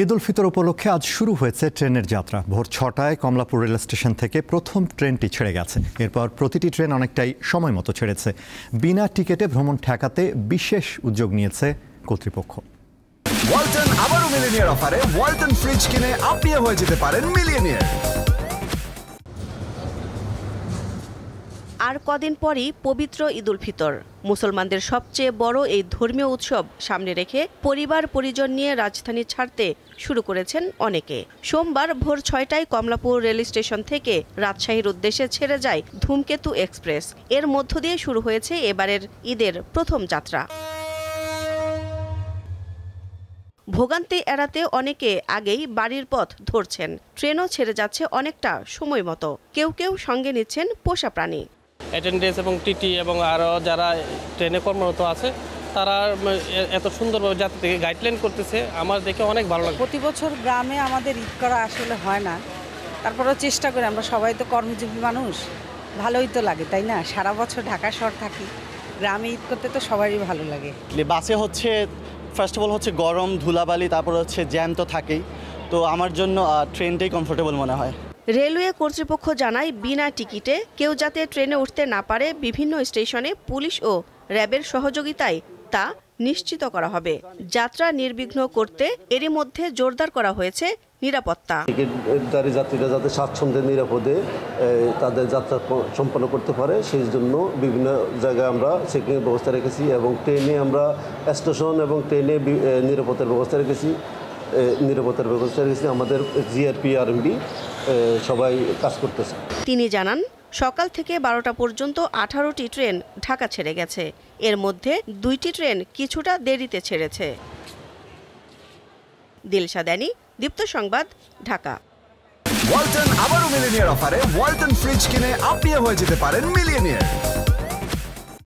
ঈদ উল ফিতর উপলক্ষে আজ শুরু হয়েছে ট্রেনের যাত্রা। ভোর ৬টায় কমলাপুর রেল স্টেশন থেকে প্রথম ট্রেনটি ছেড়ে গেছে। এরপর প্রতিটি ট্রেন অনেকটাই সময় মতো ছেড়েছে। বিনা টিকিটে ভ্রমণ ঠেকাতে বিশেষ উদ্যোগ নিয়েছে কর্তৃপক্ষ। ওয়ালটন আবারও মিলিনিয়ার অফারে ওয়ালটন ফ্রিজ কিনে আপনিও হয়ে যেতে পারেন মিলিয়নিয়ার। আর কদিন পরই পবিত্র ঈদ উল ফিতর। মুসলমানদের সবচেয়ে বড় এই ধর্মীয় উৎসব সামনে রেখে পরিবার পরিজন নিয়ে রাজধানী ছাড়তে শুরু করেছেন অনেকে। সোমবার ভোর ৬টায় কমলাপুর রেল স্টেশন থেকে রাজশাহীর উদ্দেশ্যে ছেড়ে যায় ধূমকেতু এক্সপ্রেস। এর মধ্য দিয়ে শুরু হয়েছে এবারের ঈদের প্রথম যাত্রা। ভোগান্তি এড়াতে অনেকে আগেই বাড়ির পথ ধরছেন। ট্রেনও ছেড়ে যাচ্ছে অনেকটা সময় মতো। কেউ কেউ সঙ্গে নিচ্ছেন পোষা প্রাণী। অ্যাটেন্ডেন্স এবং টিটি এবং আরও যারা ট্রেনে কর্মরত আছে তারা এত সুন্দরভাবে যাত্রীকে গাইডলাইন করতেছে, আমার দেখে অনেক ভালো লাগে। প্রতি বছর গ্রামে আমাদের ঈদ করা আসলে হয় না, তারপরেও চেষ্টা করি। আমরা সবাই তো কর্মজীবী মানুষ, ভালোই তো লাগে, তাই না? সারা বছর ঢাকা শহর থাকি, গ্রামে ঈদ করতে তো সবারই ভালো লাগে। বাসে হচ্ছে ফার্স্ট অফ অল হচ্ছে গরম, ধুলাবালি, তারপর হচ্ছে জ্যাম তো থাকেই। তো আমার জন্য ট্রেনটাই কমফোর্টেবল মনে হয়। রেলওয়ে কর্তৃপক্ষ জানায়, বিনা টিকিটে কেউ যাতে ট্রেনে উঠতে না পারে বিভিন্ন স্টেশনে পুলিশ ও র্যাবের সহযোগিতায় তা নিশ্চিত করা হবে। যাত্রা নির্বিঘ্ন করতে এরই মধ্যে জোরদার করা হয়েছে নিরাপত্তা। টিকিটধারী যাত্রীরা যাতে স্বাচ্ছন্দ্যে নিরাপদে তাদের যাত্রা সম্পন্ন করতে পারে সেই জন্য বিভিন্ন জায়গায় আমরা চেকিংয়ের ব্যবস্থা রেখেছি এবং ট্রেনে আমরা স্টেশন এবং ট্রেনে নিরাপত্তার ব্যবস্থা রেখেছি। আমাদের জিআরপি আরএমবি সবাই কাজ করতেছে। তিনি জানান, সকাল থেকে 12টা পর্যন্ত 18টি ট্রেন ঢাকা ছেড়ে গেছে। এর মধ্যে 2টি ট্রেন কিছুটা দেরিতে ছেড়েছে। দিলশা দানি, দীপ্ত সংবাদ, ঢাকা। ওয়ালটন আবারও মিলিনিয়ার অফারে ওয়ালটন ফ্রিজ কিনে আপনিও হয়ে যেতে পারেন মিলিয়নিয়ার।